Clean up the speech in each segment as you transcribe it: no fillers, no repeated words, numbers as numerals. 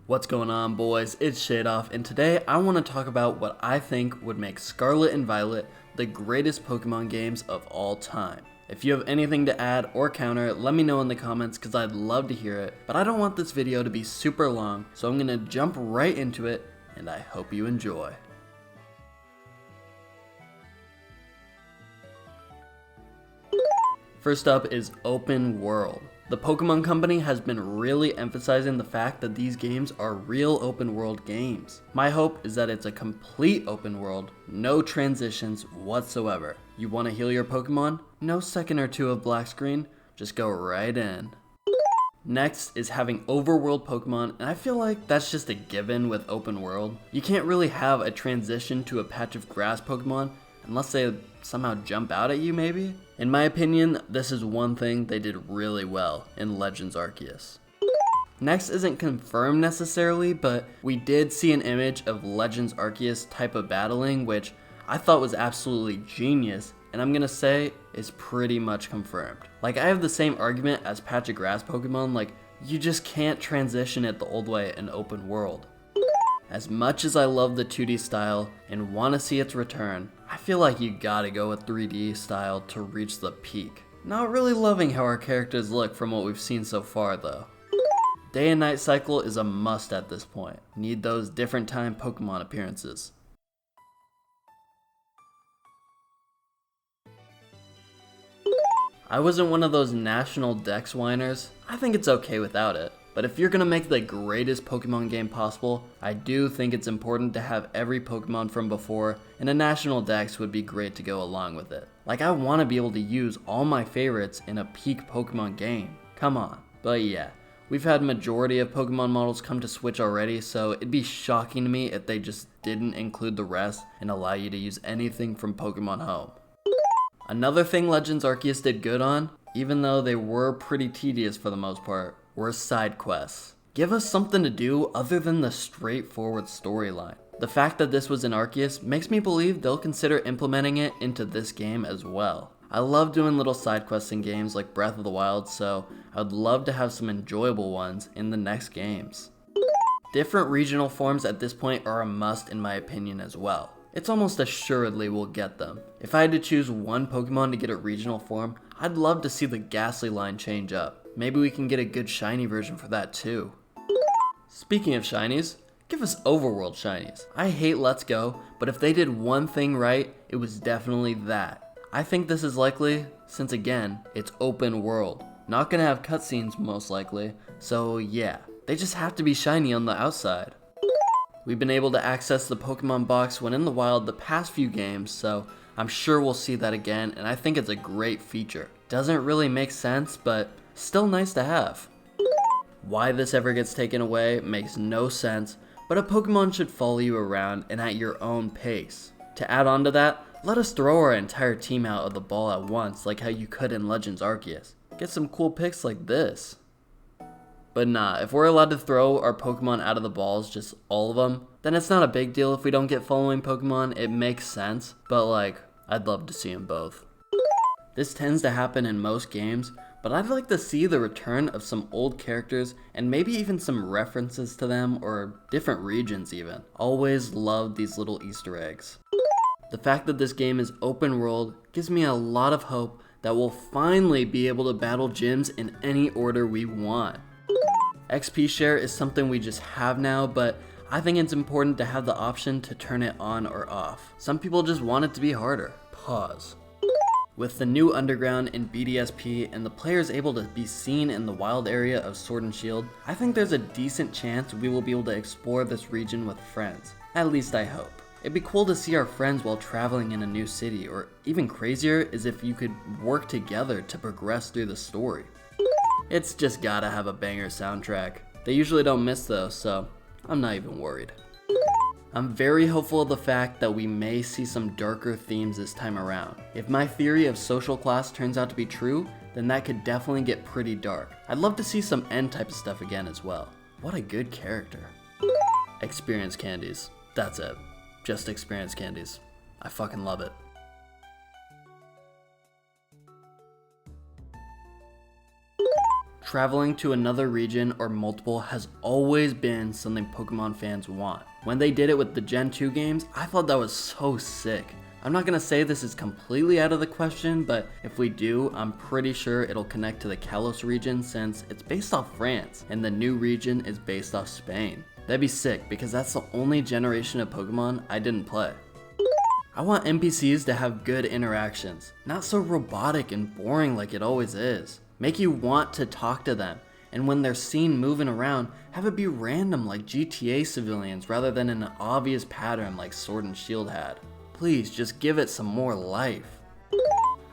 What's going on, boys? It's Shaydoff, and today I want to talk about what I think would make Scarlet and Violet the greatest Pokemon games of all time. If you have anything to add or counter, let me know in the comments because I'd love to hear it, but I don't want this video to be super long, so I'm going to jump right into it, and I hope you enjoy. First up is open world. The Pokemon Company has been really emphasizing the fact that these games are real open world games. My hope is that it's a complete open world, no transitions whatsoever. You want to heal your Pokemon? No second or two of black screen, just go right in. Next is having overworld Pokemon, and I feel like that's just a given with open world. You can't really have a transition to a patch of grass Pokemon unless they somehow jump out at you maybe? In my opinion, this is one thing they did really well in Legends Arceus. Next isn't confirmed necessarily, but we did see an image of Legends Arceus type of battling, which I thought was absolutely genius, and I'm gonna say is pretty much confirmed. Like, I have the same argument as patch of grass Pokemon, like, you just can't transition it the old way in open world. As much as I love the 2D style and want to see its return, I feel like you gotta go with 3D style to reach the peak. Not really loving how our characters look from what we've seen so far though. Day and night cycle is a must at this point. Need those different time Pokemon appearances. I wasn't one of those national dex whiners. I think it's okay without it. But if you're gonna make the greatest Pokemon game possible, I do think it's important to have every Pokemon from before, and a national dex would be great to go along with it. Like, I want to be able to use all my favorites in a peak Pokemon game. Come on. But yeah, we've had majority of Pokemon models come to Switch already, so it'd be shocking to me if they just didn't include the rest and allow you to use anything from Pokemon Home. Another thing Legends Arceus did good on, even though they were pretty tedious for the most part, were side quests. Give us something to do other than the straightforward storyline. The fact that this was in Arceus makes me believe they'll consider implementing it into this game as well. I love doing little side quests in games like Breath of the Wild, so I'd love to have some enjoyable ones in the next games. Different regional forms at this point are a must in my opinion as well. It's almost assuredly we'll get them. If I had to choose one Pokemon to get a regional form, I'd love to see the Ghastly line change up. Maybe we can get a good shiny version for that too. Speaking of shinies, give us overworld shinies. I hate Let's Go, but if they did one thing right, it was definitely that. I think this is likely, since again, it's open world. Not gonna have cutscenes most likely, so yeah, they just have to be shiny on the outside. We've been able to access the Pokemon box when in the wild the past few games, so I'm sure we'll see that again, and I think it's a great feature. Doesn't really make sense, but still nice to have. Why this ever gets taken away makes no sense, but a Pokemon should follow you around and at your own pace. To add on to that, let us throw our entire team out of the ball at once like how you could in Legends Arceus. Get some cool picks like this. But nah, if we're allowed to throw our Pokemon out of the balls, just all of them, then it's not a big deal if we don't get following Pokemon. It makes sense, but like, I'd love to see them both. This tends to happen in most games, but I'd like to see the return of some old characters and maybe even some references to them or different regions even. Always love these little Easter eggs. The fact that this game is open world gives me a lot of hope that we'll finally be able to battle gyms in any order we want. XP share is something we just have now, but I think it's important to have the option to turn it on or off. Some people just want it to be harder. Pause. With the new underground in BDSP and the players able to be seen in the wild area of Sword and Shield, I think there's a decent chance we will be able to explore this region with friends. At least I hope. It'd be cool to see our friends while traveling in a new city, or even crazier is if you could work together to progress through the story. It's just gotta have a banger soundtrack. They usually don't miss though, so I'm not even worried. I'm very hopeful of the fact that we may see some darker themes this time around. If my theory of social class turns out to be true, then that could definitely get pretty dark. I'd love to see some end type of stuff again as well. What a good character. Experience candies. That's it. Just experience candies. I fucking love it. Traveling to another region or multiple has always been something Pokemon fans want. When they did it with the Gen 2 games, I thought that was so sick. I'm not gonna say this is completely out of the question, but if we do, I'm pretty sure it'll connect to the Kalos region since it's based off France, and the new region is based off Spain. That'd be sick because that's the only generation of Pokemon I didn't play. I want NPCs to have good interactions, not so robotic and boring like it always is. Make you want to talk to them, and when they're seen moving around, have it be random like GTA civilians rather than an obvious pattern like Sword and Shield had. Please, just give it some more life.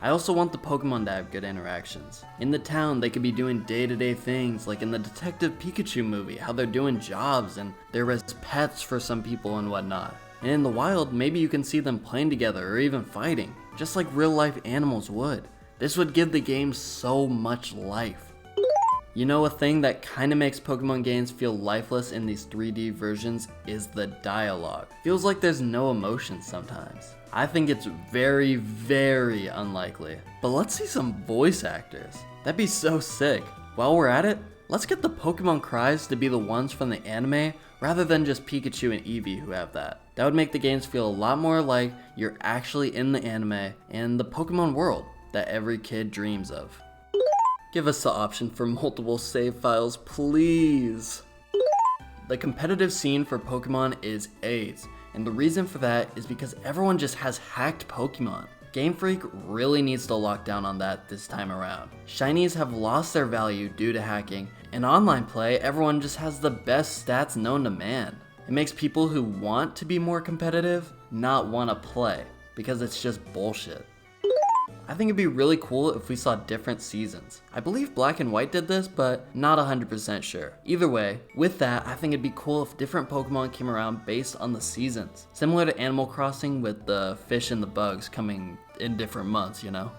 I also want the Pokemon to have good interactions. In the town, they could be doing day-to-day things like in the Detective Pikachu movie, how they're doing jobs and they're as pets for some people and whatnot. And in the wild, maybe you can see them playing together or even fighting, just like real-life animals would. This would give the game so much life. You know, a thing that kinda makes Pokemon games feel lifeless in these 3D versions is the dialogue. Feels like there's no emotion sometimes. I think it's very, very unlikely. But let's see some voice actors. That'd be so sick. While we're at it, let's get the Pokemon cries to be the ones from the anime rather than just Pikachu and Eevee who have that. That would make the games feel a lot more like you're actually in the anime and the Pokemon world that every kid dreams of. Give us the option for multiple save files, please. The competitive scene for Pokemon is A's, and the reason for that is because everyone just has hacked Pokemon. Game Freak really needs to lock down on that this time around. Shinies have lost their value due to hacking, and online play, everyone just has the best stats known to man. It makes people who want to be more competitive not want to play, because it's just bullshit. I think it'd be really cool if we saw different seasons. I believe Black and White did this, but not 100% sure. Either way, with that, I think it'd be cool if different Pokemon came around based on the seasons. Similar to Animal Crossing with the fish and the bugs coming in different months, you know?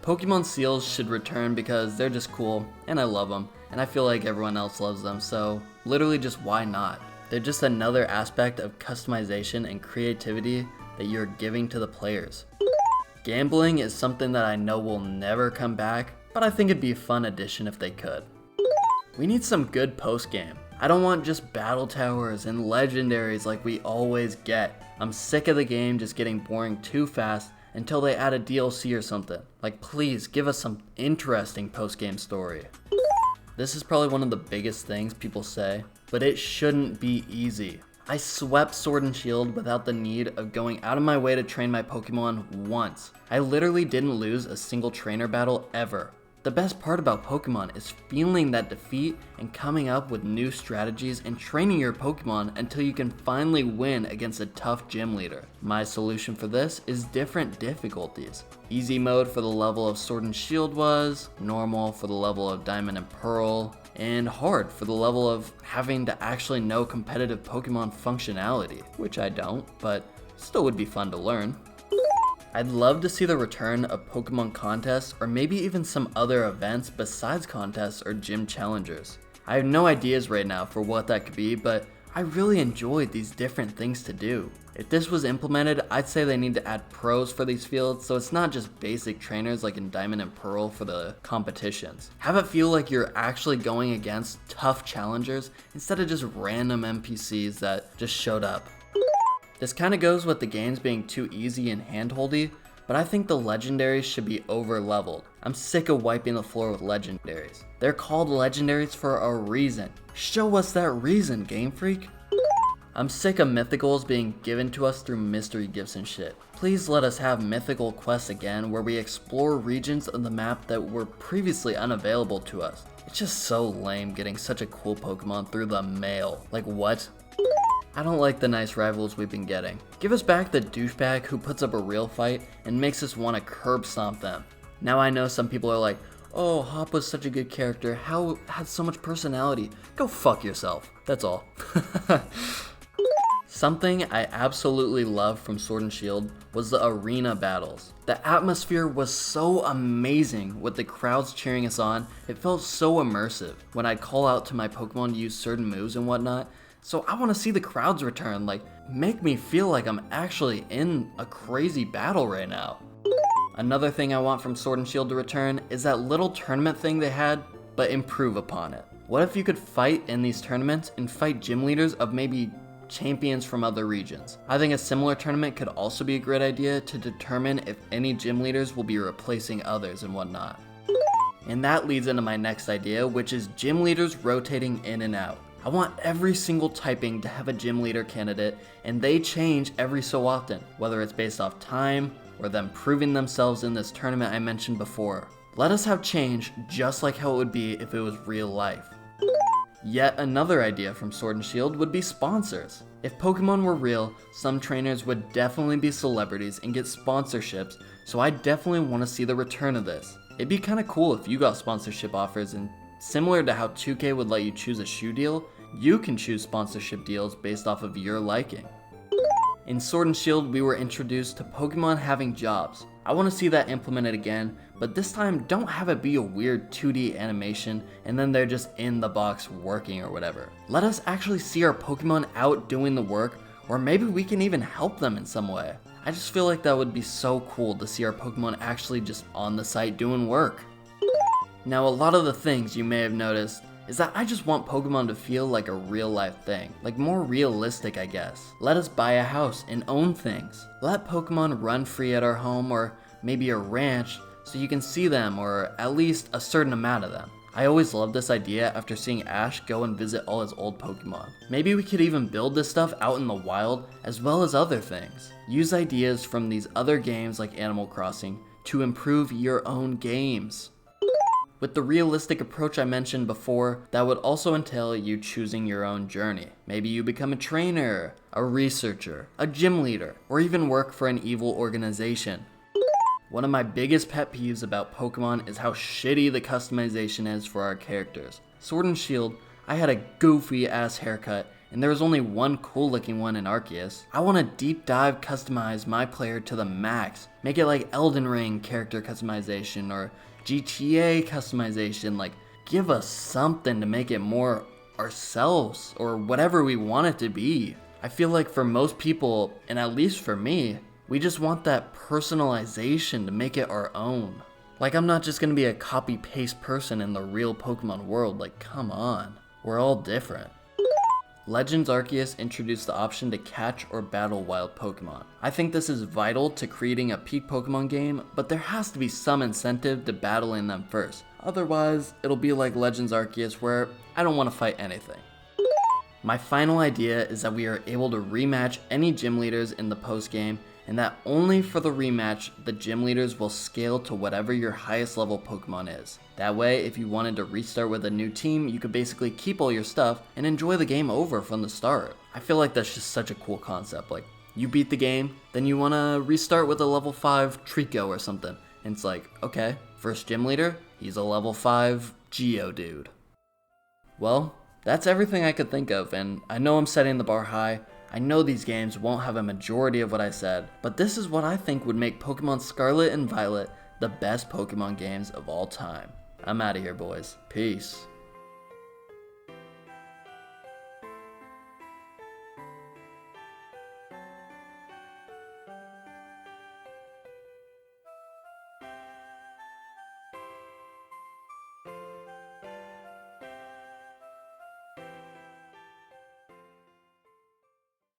Pokemon seals should return because they're just cool, and I love them, and I feel like everyone else loves them, so literally just why not? They're just another aspect of customization and creativity that you're giving to the players. Gambling is something that I know will never come back, but I think it'd be a fun addition if they could. We need some good post-game. I don't want just battle towers and legendaries like we always get. I'm sick of the game just getting boring too fast until they add a DLC or something. Like, please give us some interesting post-game story. This is probably one of the biggest things people say, but it shouldn't be easy. I swept Sword and Shield without the need of going out of my way to train my Pokemon once. I literally didn't lose a single trainer battle ever. The best part about Pokemon is feeling that defeat and coming up with new strategies and training your Pokemon until you can finally win against a tough gym leader. My solution for this is different difficulties. Easy mode for the level of Sword and Shield was, normal for the level of Diamond and Pearl, and hard for the level of having to actually know competitive Pokemon functionality, which I don't, but still would be fun to learn. I'd love to see the return of Pokemon contests or maybe even some other events besides contests or gym challengers. I have no ideas right now for what that could be, but I really enjoyed these different things to do. If this was implemented, I'd say they need to add pros for these fields so it's not just basic trainers like in Diamond and Pearl for the competitions. Have it feel like you're actually going against tough challengers instead of just random NPCs that just showed up. This kind of goes with the games being too easy and handholdy, but I think the legendaries should be over leveled. I'm sick of wiping the floor with legendaries. They're called legendaries for a reason. Show us that reason, Game Freak. I'm sick of mythicals being given to us through mystery gifts and shit. Please let us have mythical quests again where we explore regions of the map that were previously unavailable to us. It's just so lame getting such a cool Pokemon through the mail. Like what? I don't like the nice rivals we've been getting. Give us back the douchebag who puts up a real fight and makes us want to curb stomp them. Now I know some people are like, oh, Hop was such a good character, how had so much personality. Go fuck yourself, that's all. Something I absolutely loved from Sword and Shield was the arena battles. The atmosphere was so amazing with the crowds cheering us on. It felt so immersive when I'd call out to my Pokemon to use certain moves and whatnot. So I want to see the crowds return, like make me feel like I'm actually in a crazy battle right now. Another thing I want from Sword and Shield to return is that little tournament thing they had but improve upon it. What if you could fight in these tournaments and fight gym leaders of maybe champions from other regions? I think a similar tournament could also be a great idea to determine if any gym leaders will be replacing others and whatnot. And that leads into my next idea, which is gym leaders rotating in and out. I want every single typing to have a gym leader candidate, and they change every so often, whether it's based off time or them proving themselves in this tournament I mentioned before. Let us have change just like how it would be if it was real life. Yet another idea from Sword and Shield would be sponsors. If Pokemon were real, some trainers would definitely be celebrities and get sponsorships, so I definitely want to see the return of this. It'd be kinda cool if you got sponsorship offers, and similar to how 2K would let you choose a shoe deal, you can choose sponsorship deals based off of your liking. In Sword and Shield, we were introduced to Pokemon having jobs. I want to see that implemented again, but this time don't have it be a weird 2D animation and then they're just in the box working or whatever. Let us actually see our Pokemon out doing the work, or maybe we can even help them in some way. I just feel like that would be so cool to see our Pokemon actually just on the site doing work. Now, a lot of the things you may have noticed is that I just want Pokemon to feel like a real life thing, like more realistic, I guess. Let us buy a house and own things. Let Pokemon run free at our home or maybe a ranch so you can see them, or at least a certain amount of them. I always loved this idea after seeing Ash go and visit all his old Pokemon. Maybe we could even build this stuff out in the wild as well as other things. Use ideas from these other games like Animal Crossing to improve your own games. With the realistic approach I mentioned before, that would also entail you choosing your own journey. Maybe you become a trainer, a researcher, a gym leader, or even work for an evil organization. One of my biggest pet peeves about Pokemon is how shitty the customization is for our characters. Sword and Shield, I had a goofy ass haircut, and there was only one cool looking one in Arceus. I want to deep dive customize my player to the max. Make it like Elden Ring character customization or GTA customization. Like, give us something to make it more ourselves or whatever we want it to be. I feel like for most people, and at least for me, we just want that personalization to make it our own. Like, I'm not just gonna be a copy-paste person in the real Pokemon world. Like, come on. We're all different. Legends Arceus introduced the option to catch or battle wild Pokemon. I think this is vital to creating a peak Pokemon game, but there has to be some incentive to battling them first. Otherwise, it'll be like Legends Arceus where I don't want to fight anything. My final idea is that we are able to rematch any gym leaders in the post game, and that only for the rematch, the gym leaders will scale to whatever your highest level Pokemon is. That way, if you wanted to restart with a new team, you could basically keep all your stuff and enjoy the game over from the start. I feel like that's just such a cool concept. Like, you beat the game, then you want to restart with a level 5 Trico or something. And it's like, okay, first gym leader, he's a level 5 Geodude. Well, that's everything I could think of, and I know I'm setting the bar high. I know these games won't have a majority of what I said, but this is what I think would make Pokemon Scarlet and Violet the best Pokemon games of all time. I'm out of here, boys. Peace.